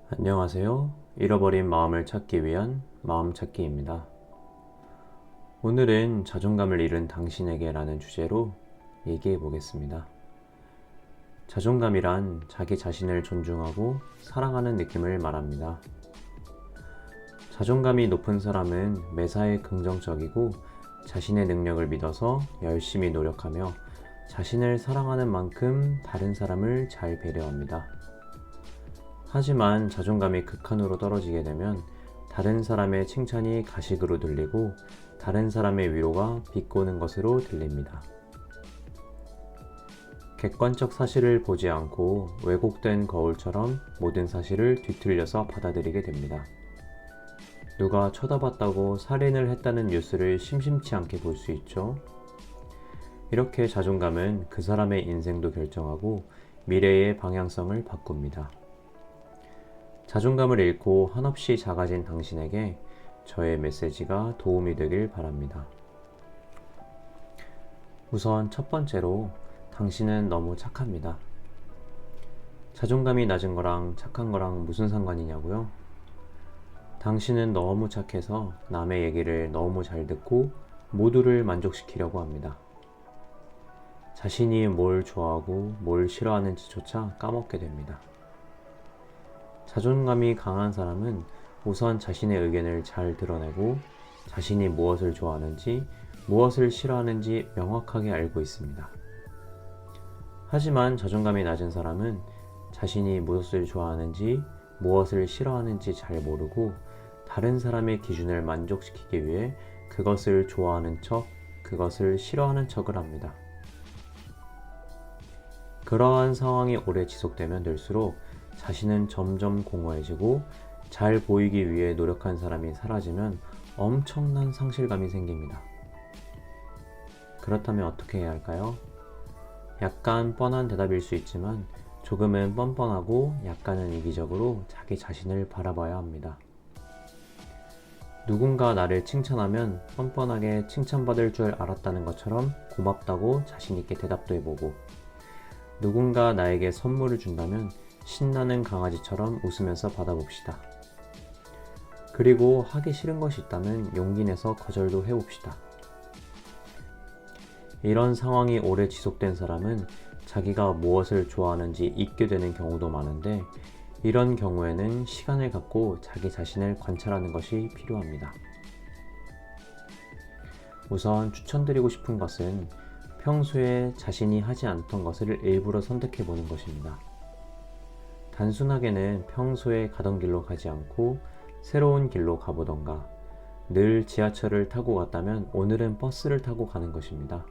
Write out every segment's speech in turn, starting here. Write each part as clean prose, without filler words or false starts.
안녕하세요. 잃어버린 마음을 찾기 위한 마음찾기입니다. 오늘은 자존감을 잃은 당신에게 라는 주제로 얘기해 보겠습니다. 자존감이란 자기 자신을 존중하고 사랑하는 느낌을 말합니다. 자존감이 높은 사람은 매사에 긍정적이고 자신의 능력을 믿어서 열심히 노력하며 자신을 사랑하는 만큼 다른 사람을 잘 배려합니다. 하지만 자존감이 극한으로 떨어지게 되면 다른 사람의 칭찬이 가식으로 들리고 다른 사람의 위로가 비꼬는 것으로 들립니다. 객관적 사실을 보지 않고 왜곡된 거울처럼 모든 사실을 뒤틀려서 받아들이게 됩니다. 누가 쳐다봤다고 살인을 했다는 뉴스를 심심치 않게 볼 수 있죠. 이렇게 자존감은 그 사람의 인생도 결정하고 미래의 방향성을 바꿉니다. 자존감을 잃고 한없이 작아진 당신에게 저의 메시지가 도움이 되길 바랍니다. 우선 첫 번째로 당신은 너무 착합니다. 자존감이 낮은 거랑 착한 거랑 무슨 상관이냐고요? 당신은 너무 착해서 남의 얘기를 너무 잘 듣고 모두를 만족시키려고 합니다. 자신이 뭘 좋아하고 뭘 싫어하는지조차 까먹게 됩니다. 자존감이 강한 사람은 우선 자신의 의견을 잘 드러내고 자신이 무엇을 좋아하는지 무엇을 싫어하는지 명확하게 알고 있습니다. 하지만 자존감이 낮은 사람은 자신이 무엇을 좋아하는지 무엇을 싫어하는지 잘 모르고 다른 사람의 기준을 만족시키기 위해 그것을 좋아하는 척, 그것을 싫어하는 척을 합니다. 그러한 상황이 오래 지속되면 될수록 자신은 점점 공허해지고 잘 보이기 위해 노력한 사람이 사라지면 엄청난 상실감이 생깁니다. 그렇다면 어떻게 해야 할까요? 약간 뻔한 대답일 수 있지만 조금은 뻔뻔하고 약간은 이기적으로 자기 자신을 바라봐야 합니다. 누군가 나를 칭찬하면 뻔뻔하게 칭찬받을 줄 알았다는 것처럼 고맙다고 자신있게 대답도 해보고, 누군가 나에게 선물을 준다면 신나는 강아지처럼 웃으면서 받아봅시다. 그리고 하기 싫은 것이 있다면 용기 내서 거절도 해봅시다. 이런 상황이 오래 지속된 사람은 자기가 무엇을 좋아하는지 잊게 되는 경우도 많은데, 이런 경우에는 시간을 갖고 자기 자신을 관찰하는 것이 필요합니다. 우선 추천드리고 싶은 것은 평소에 자신이 하지 않던 것을 일부러 선택해 보는 것입니다. 단순하게는 평소에 가던 길로 가지 않고 새로운 길로 가보던가, 늘 지하철을 타고 갔다면 오늘은 버스를 타고 가는 것입니다.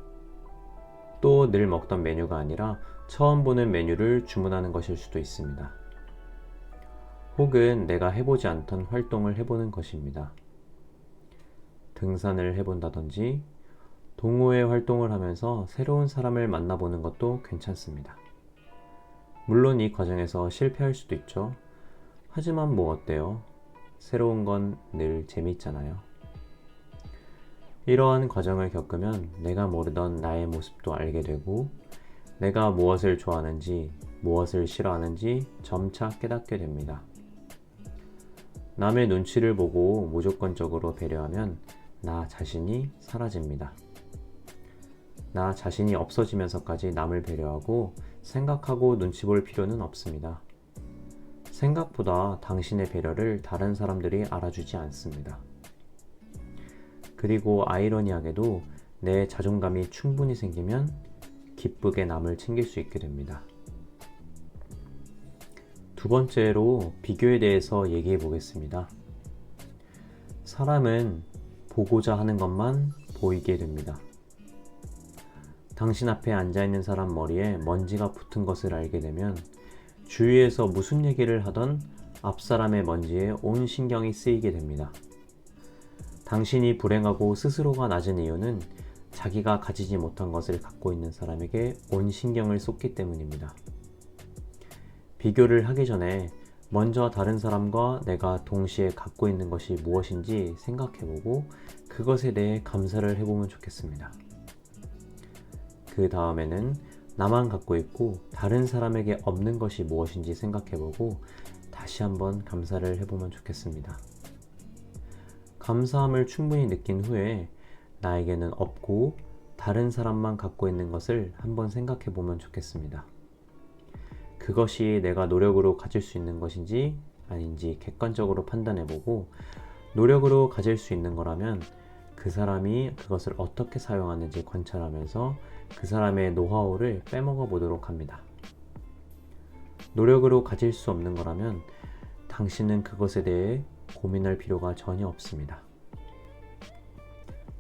또 늘 먹던 메뉴가 아니라 처음 보는 메뉴를 주문하는 것일 수도 있습니다. 혹은 내가 해보지 않던 활동을 해보는 것입니다. 등산을 해본다든지 동호회 활동을 하면서 새로운 사람을 만나보는 것도 괜찮습니다. 물론 이 과정에서 실패할 수도 있죠. 하지만 뭐 어때요? 새로운 건 늘 재미있잖아요. 이러한 과정을 겪으면 내가 모르던 나의 모습도 알게 되고, 내가 무엇을 좋아하는지 무엇을 싫어하는지 점차 깨닫게 됩니다. 남의 눈치를 보고 무조건적으로 배려하면 나 자신이 사라집니다. 나 자신이 없어지면서까지 남을 배려하고 생각하고 눈치 볼 필요는 없습니다. 생각보다 당신의 배려를 다른 사람들이 알아주지 않습니다. 그리고 아이러니하게도 내 자존감이 충분히 생기면 기쁘게 남을 챙길 수 있게 됩니다. 두 번째로 비교에 대해서 얘기해 보겠습니다. 사람은 보고자 하는 것만 보이게 됩니다. 당신 앞에 앉아있는 사람 머리에 먼지가 붙은 것을 알게 되면 주위에서 무슨 얘기를 하던 앞 사람의 먼지에 온 신경이 쓰이게 됩니다. 당신이 불행하고 스스로가 낮은 이유는 자기가 가지지 못한 것을 갖고 있는 사람에게 온 신경을 쏟기 때문입니다. 비교를 하기 전에 먼저 다른 사람과 내가 동시에 갖고 있는 것이 무엇인지 생각해보고 그것에 대해 감사를 해보면 좋겠습니다. 그 다음에는 나만 갖고 있고 다른 사람에게 없는 것이 무엇인지 생각해보고 다시 한번 감사를 해보면 좋겠습니다. 감사함을 충분히 느낀 후에 나에게는 없고 다른 사람만 갖고 있는 것을 한번 생각해 보면 좋겠습니다. 그것이 내가 노력으로 가질 수 있는 것인지 아닌지 객관적으로 판단해 보고, 노력으로 가질 수 있는 거라면 그 사람이 그것을 어떻게 사용하는지 관찰하면서 그 사람의 노하우를 빼먹어 보도록 합니다. 노력으로 가질 수 없는 거라면 당신은 그것에 대해 고민할 필요가 전혀 없습니다.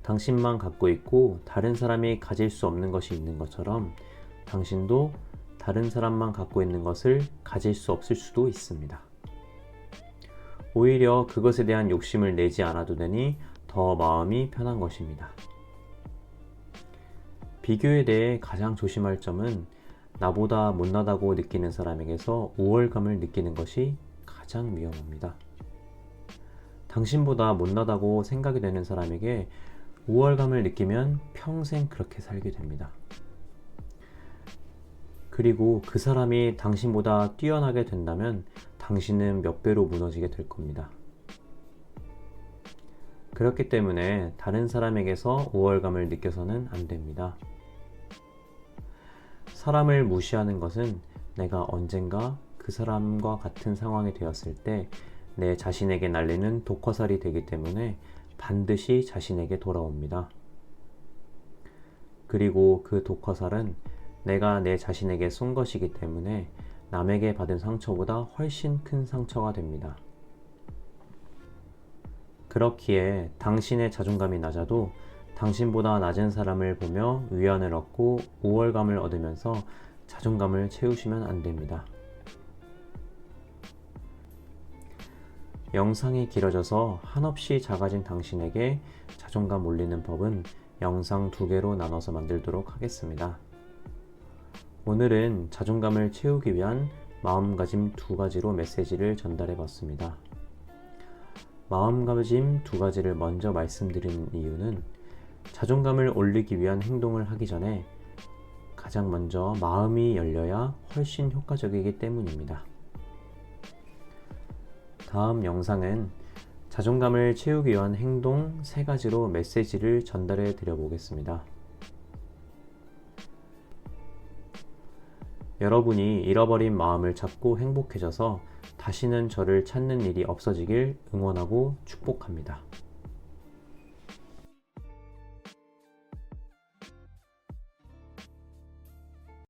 당신만 갖고 있고 다른 사람이 가질 수 없는 것이 있는 것처럼 당신도 다른 사람만 갖고 있는 것을 가질 수 없을 수도 있습니다. 오히려 그것에 대한 욕심을 내지 않아도 되니 더 마음이 편한 것입니다. 비교에 대해 가장 조심할 점은 나보다 못나다고 느끼는 사람에게서 우월감을 느끼는 것이 가장 위험합니다. 당신보다 못나다고 생각이 되는 사람에게 우월감을 느끼면 평생 그렇게 살게 됩니다. 그리고 그 사람이 당신보다 뛰어나게 된다면 당신은 몇 배로 무너지게 될 겁니다. 그렇기 때문에 다른 사람에게서 우월감을 느껴서는 안 됩니다. 사람을 무시하는 것은 내가 언젠가 그 사람과 같은 상황이 되었을 때 내 자신에게 날리는 독화살이 되기 때문에 반드시 자신에게 돌아옵니다. 그리고 그 독화살은 내가 내 자신에게 쏜 것이기 때문에 남에게 받은 상처보다 훨씬 큰 상처가 됩니다. 그렇기에 당신의 자존감이 낮아도 당신보다 낮은 사람을 보며 위안을 얻고 우월감을 얻으면서 자존감을 채우시면 안 됩니다. 영상이 길어져서 한없이 작아진 당신에게 자존감 올리는 법은 영상 2개로 나눠서 만들도록 하겠습니다. 오늘은 자존감을 채우기 위한 마음가짐 2가지로 메시지를 전달해 봤습니다. 마음가짐 2가지를 먼저 말씀드리는 이유는 자존감을 올리기 위한 행동을 하기 전에 가장 먼저 마음이 열려야 훨씬 효과적이기 때문입니다. 다음 영상은 자존감을 채우기 위한 행동 3가지로 메시지를 전달해 드려 보겠습니다. 여러분이 잃어버린 마음을 찾고 행복해져서 다시는 저를 찾는 일이 없어지길 응원하고 축복합니다.